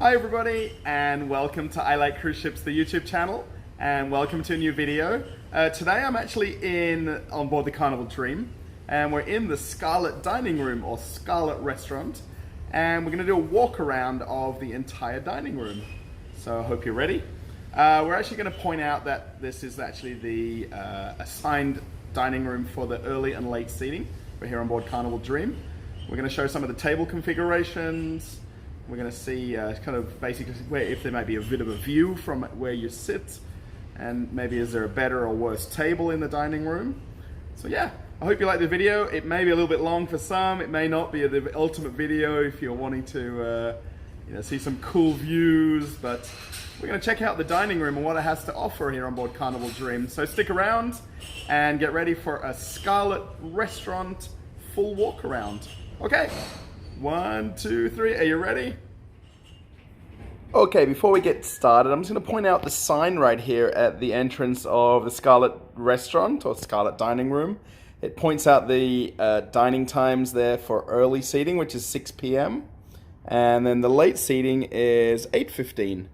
Hi everybody, and welcome to I Like Cruise Ships, the YouTube channel, and welcome to a new video. Today I'm actually on board the Carnival Dream, and we're in the Scarlett dining room, or Scarlett restaurant, and we're going to do a walk around of the entire dining room. So I hope you're ready. We're actually going to point out that this is actually the assigned dining room for the early and late seating. We're here on board Carnival Dream. We're going to show some of the table configurations. We're going to see kind of basically if there might be a bit of a view from where you sit, and maybe is there a better or worse table in the dining room. So yeah, I hope you like the video. It may be a little bit long for some. It may not be the ultimate video if you're wanting to see some cool views, but we're going to check out the dining room and what it has to offer here on board Carnival Dream. So stick around and get ready for a Scarlett restaurant full walk around. Okay. 1, 2, 3, are you ready? Okay, before we get started, I'm just going to point out the sign right here at the entrance of the Scarlett restaurant, or Scarlett dining room. It points out the dining times there for early seating, which is 6 p.m. And then the late seating is 8:15.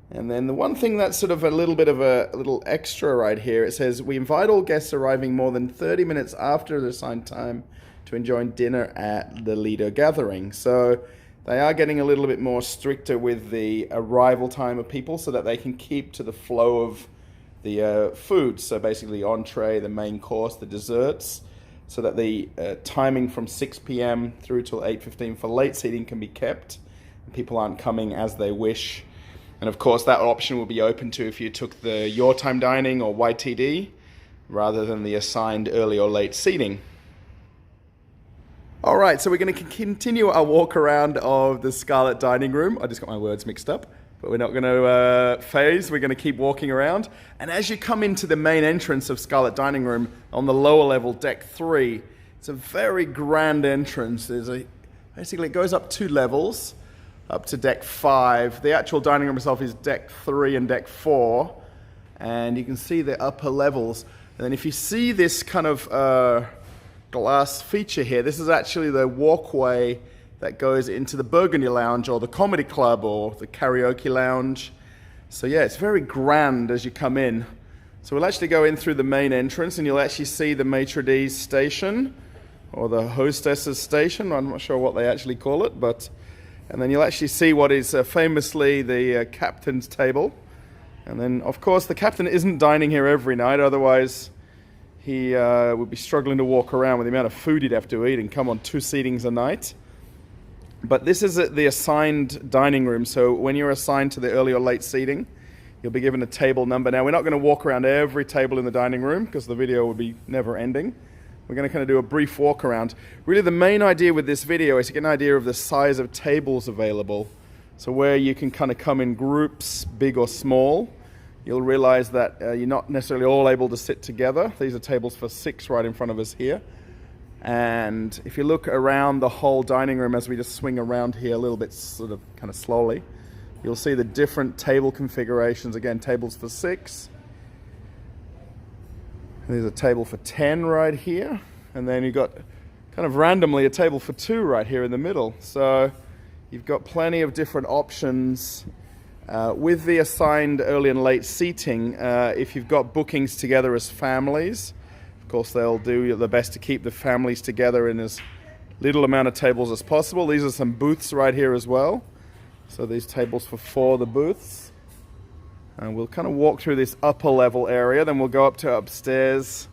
And then the one thing that's sort of a little bit of a little extra right here, it says, we invite all guests arriving more than 30 minutes after the assigned time to enjoy dinner at the Lido gathering. So they are getting a little bit more stricter with the arrival time of people so that they can keep to the flow of the food. So basically entree, the main course, the desserts, so that the timing from 6 p.m. through till 8:15 for late seating can be kept. And people aren't coming as they wish. And of course that option will be open to if you took the Your Time Dining or YTD rather than the assigned early or late seating. All right, so we're going to continue our walk around of the Scarlett dining room. I just got my words mixed up, but we're not going to phase. We're going to keep walking around. And as you come into the main entrance of Scarlett dining room on the lower level, deck 3, it's a very grand entrance. Basically, it goes up 2 levels, up to deck 5. The actual dining room itself is deck 3 and deck 4, and you can see the upper levels. And then if you see this kind of glass feature here, this is actually the walkway that goes into the Burgundy Lounge or the Comedy Club or the Karaoke Lounge. So yeah, it's very grand as you come in. So we'll actually go in through the main entrance and you'll actually see the maitre d's station or the hostess's station. I'm not sure what they actually call it, and then you'll actually see what is famously the captain's table. And then of course the captain isn't dining here every night, otherwise he would be struggling to walk around with the amount of food he'd have to eat and come on 2 seatings a night. But this is the assigned dining room, so when you're assigned to the early or late seating, you'll be given a table number. Now, we're not going to walk around every table in the dining room because the video would be never ending. We're going to kind of do a brief walk around. Really, the main idea with this video is to get an idea of the size of tables available. So where you can kind of come in groups, big or small. You'll realize that you're not necessarily all able to sit together. These are tables for 6 right in front of us here. And if you look around the whole dining room as we just swing around here a little bit sort of kind of slowly, you'll see the different table configurations. Again, tables for 6. And there's a table for 10 right here. And then you've got kind of randomly a table for 2 right here in the middle. So you've got plenty of different options. With the assigned early and late seating, if you've got bookings together as families, of course they'll do their best to keep the families together in as little amount of tables as possible. These are some booths right here as well. So these tables for 4, the booths. And we'll kind of walk through this upper level area, then we'll go up to upstairs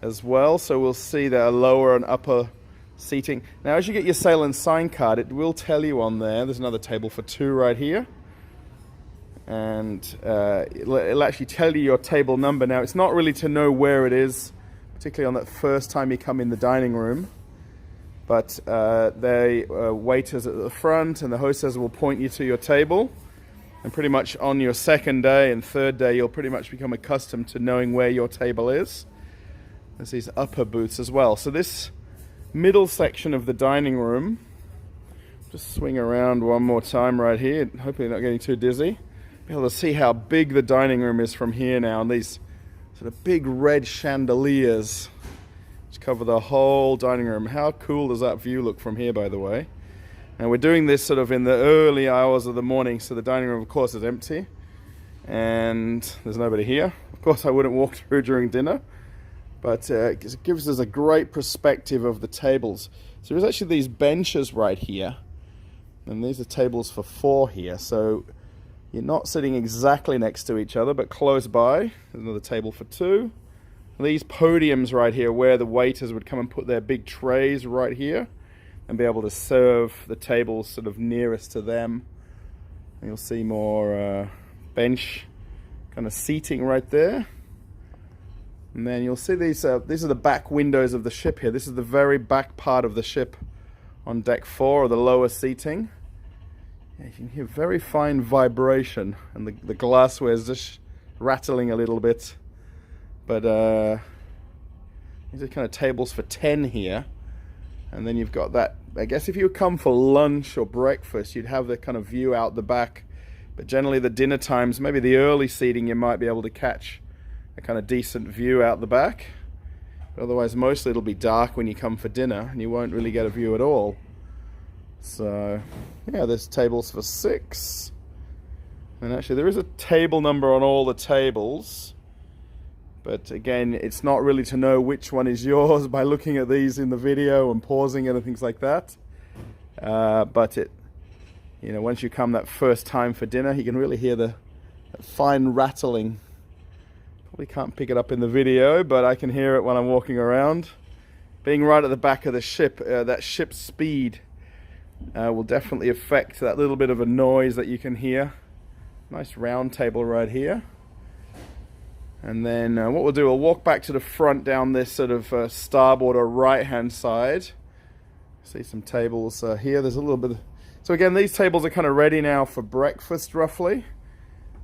as well. So we'll see the lower and upper seating. Now as you get your sail and sign card, it will tell you on there's another table for 2 right here. And it'll actually tell you your table number. Now, it's not really to know where it is, particularly on that first time you come in the dining room. But waiters at the front and the hostess will point you to your table. And pretty much on your second day and third day, you'll pretty much become accustomed to knowing where your table is. There's these upper booths as well. So this middle section of the dining room, just swing around one more time right here, hopefully not getting too dizzy. Be able to see how big the dining room is from here now, and these sort of big red chandeliers which cover the whole dining room. How cool does that view look from here, by the way? And we're doing this sort of in the early hours of the morning, so the dining room, of course, is empty. And there's nobody here. Of course, I wouldn't walk through during dinner, but it gives us a great perspective of the tables. So there's actually these benches right here, and these are tables for 4 here. So you're not sitting exactly next to each other, but close by. There's another table for 2. These podiums right here, where the waiters would come and put their big trays right here, and be able to serve the tables sort of nearest to them. And you'll see more bench kind of seating right there. And then you'll see these are the back windows of the ship here. This is the very back part of the ship on deck 4, or the lower seating. Yeah, you can hear very fine vibration, and the glassware is just rattling a little bit. But these are kind of tables for 10 here. And then you've got that, I guess if you come for lunch or breakfast, you'd have the kind of view out the back. But generally the dinner times, maybe the early seating, you might be able to catch a kind of decent view out the back. But otherwise, mostly it'll be dark when you come for dinner, and you won't really get a view at all. So, yeah, there's tables for 6. And actually there is a table number on all the tables. But again, it's not really to know which one is yours by looking at these in the video and pausing it and things like that. But once you come that first time for dinner, you can really hear the fine rattling. Probably can't pick it up in the video, but I can hear it when I'm walking around. Being right at the back of the ship, that ship's speed will definitely affect that little bit of a noise that you can hear. Nice round table right here. And then what we'll do, we'll walk back to the front down this sort of starboard or right-hand side. See some tables here. There's a little bit. So again, these tables are kind of ready now for breakfast, roughly.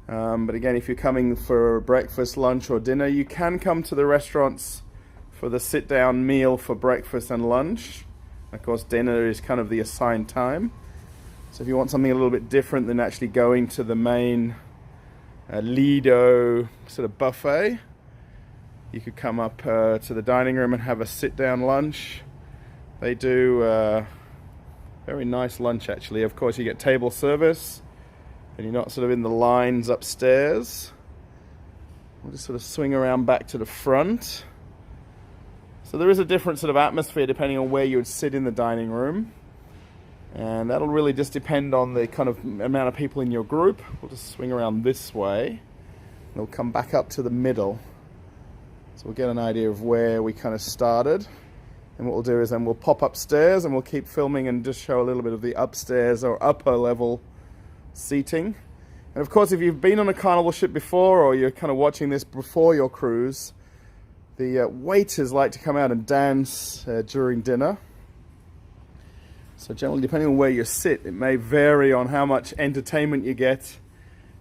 But again, if you're coming for breakfast, lunch, or dinner, you can come to the restaurants for the sit-down meal for breakfast and lunch. Of course, dinner is kind of the assigned time. So if you want something a little bit different than actually going to the main Lido sort of buffet, you could come up to the dining room and have a sit-down lunch. They do very nice lunch, actually. Of course, you get table service, and you're not sort of in the lines upstairs. We'll just sort of swing around back to the front. So there is a different sort of atmosphere depending on where you would sit in the dining room. And that'll really just depend on the kind of amount of people in your group. We'll just swing around this way, and we'll come back up to the middle. So we'll get an idea of where we kind of started. And what we'll do is then we'll pop upstairs, and we'll keep filming and just show a little bit of the upstairs or upper level seating. And of course, if you've been on a Carnival ship before, or you're kind of watching this before your cruise, the waiters like to come out and dance during dinner. So generally, depending on where you sit, it may vary on how much entertainment you get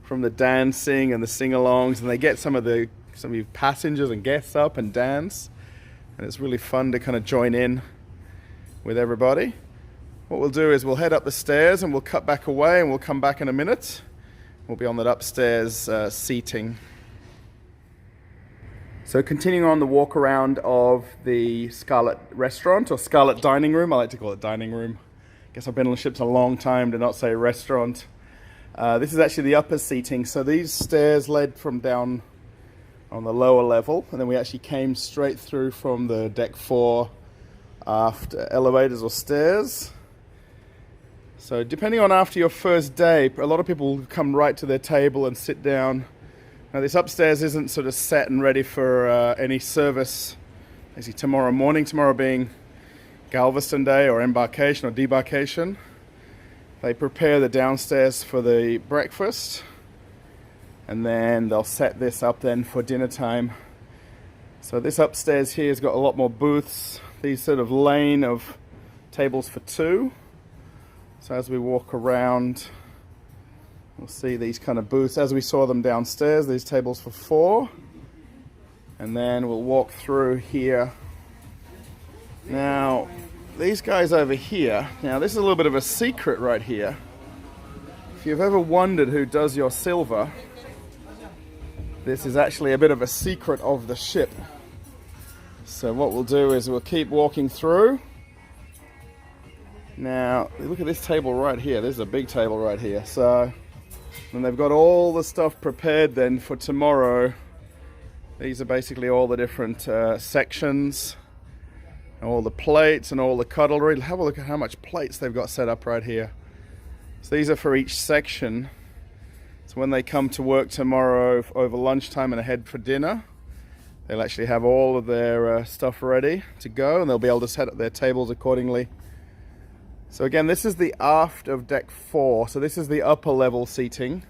from the dancing and the sing-alongs, and they get some of you passengers and guests up and dance, and it's really fun to kind of join in with everybody. What we'll do is we'll head up the stairs, and we'll cut back away, and we'll come back in a minute. We'll be on that upstairs seating. So continuing on the walk around of the Scarlett restaurant, or Scarlett dining room. I like to call it dining room. I guess I've been on the ships a long time to not say restaurant. This is actually the upper seating. So these stairs led from down on the lower level, and then we actually came straight through from the deck 4 aft elevators or stairs. So depending on after your first day, a lot of people come right to their table and sit down. Now this upstairs isn't sort of set and ready for any service. Actually tomorrow morning, tomorrow being Galveston Day or embarkation or debarkation, they prepare the downstairs for the breakfast, and then they'll set this up then for dinner time. So this upstairs here has got a lot more booths, these sort of lane of tables for 2. So as we walk around, we'll see these kind of booths as we saw them downstairs, these tables for 4. And then we'll walk through here. Now, these guys over here, now this is a little bit of a secret right here. If you've ever wondered who does your silver, this is actually a bit of a secret of the ship. So what we'll do is we'll keep walking through. Now, look at this table right here. This is a big table right here. So, and they've got all the stuff prepared then for tomorrow. These are basically all the different sections, all the plates and all the cutlery. Have a look at how much plates they've got set up right here. So these are for each section. So when they come to work tomorrow over lunchtime and head for dinner, they'll actually have all of their stuff ready to go, and they'll be able to set up their tables accordingly. So again, this is the aft of deck 4. So this is the upper level seating.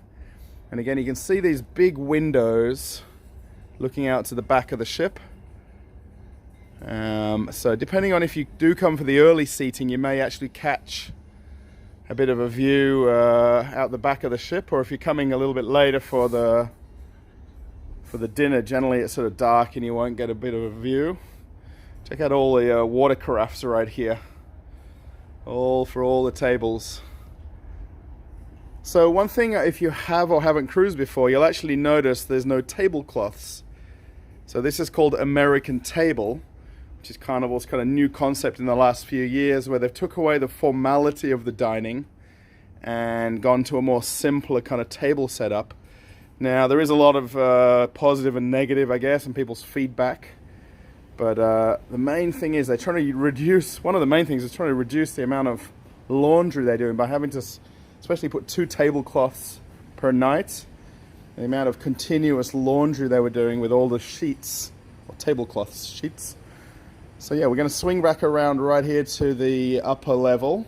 And again, you can see these big windows looking out to the back of the ship. So depending on if you do come for the early seating, you may actually catch a bit of a view out the back of the ship, or if you're coming a little bit later for the dinner, generally it's sort of dark and you won't get a bit of a view. Check out all the water carafes right here, all for all the tables. So one thing, if you have or haven't cruised before, you'll actually notice there's no tablecloths. So this is called American table, which is Carnival's kind of new concept in the last few years, where they've took away the formality of the dining and gone to a more simpler kind of table setup. Now, there is a lot of positive and negative, I guess, and people's feedback. But the main thing is they're trying to reduce, one of the main things is trying to reduce the amount of laundry they're doing by having to especially put 2 tablecloths per night. The amount of continuous laundry they were doing with all the sheets, or tablecloths, sheets. So yeah, we're going to swing back around right here to the upper level.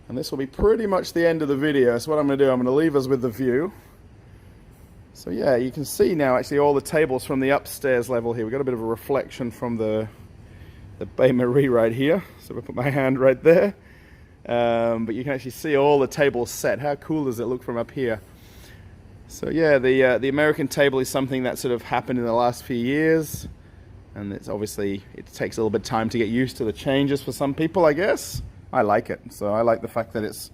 And this will be pretty much the end of the video. So what I'm going to do, I'm going to leave us with the view. So yeah, you can see now actually all the tables from the upstairs level here. We've got a bit of a reflection from the Baie Marie right here. So if I put my hand right there. But you can actually see all the tables set. How cool does it look from up here? So yeah, the American table is something that sort of happened in the last few years. And it's obviously, it takes a little bit of time to get used to the changes for some people, I guess. I like it. So I like the fact that it's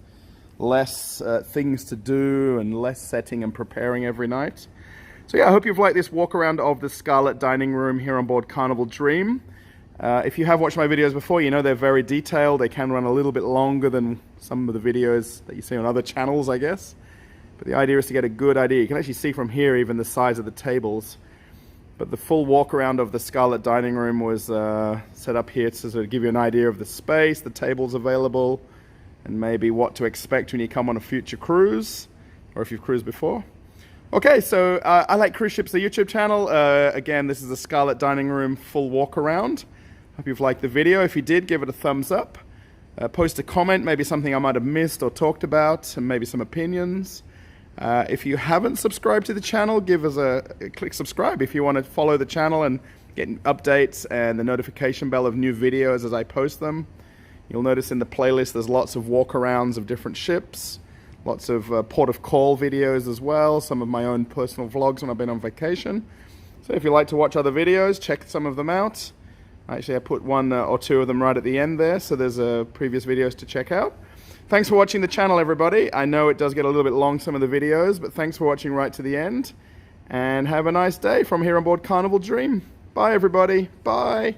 less things to do and less setting and preparing every night. So yeah, I hope you've liked this walk around of the Scarlett dining room here on board Carnival Dream. If you have watched my videos before, you know they're very detailed. They can run a little bit longer than some of the videos that you see on other channels, I guess. But the idea is to get a good idea. You can actually see from here even the size of the tables. But the full walk around of the Scarlett dining room was set up here to sort of give you an idea of the space, the tables available, and maybe what to expect when you come on a future cruise, or if you've cruised before. Okay, so I Like Cruise Ships, the YouTube channel. Again, this is the Scarlett dining room full walk around. Hope you've liked the video. If you did, give it a thumbs up. Post a comment, maybe something I might have missed or talked about, and maybe some opinions. If you haven't subscribed to the channel, give us a click subscribe if you want to follow the channel and get updates and the notification bell of new videos as I post them. You'll notice in the playlist there's lots of walkarounds of different ships, lots of port of call videos as well, some of my own personal vlogs when I've been on vacation. So if you like to watch other videos, check some of them out. Actually, I put 1 or 2 of them right at the end there, so there's previous videos to check out. Thanks for watching the channel, everybody. I know it does get a little bit long, some of the videos, but thanks for watching right to the end. And have a nice day from here on board Carnival Dream. Bye, everybody. Bye.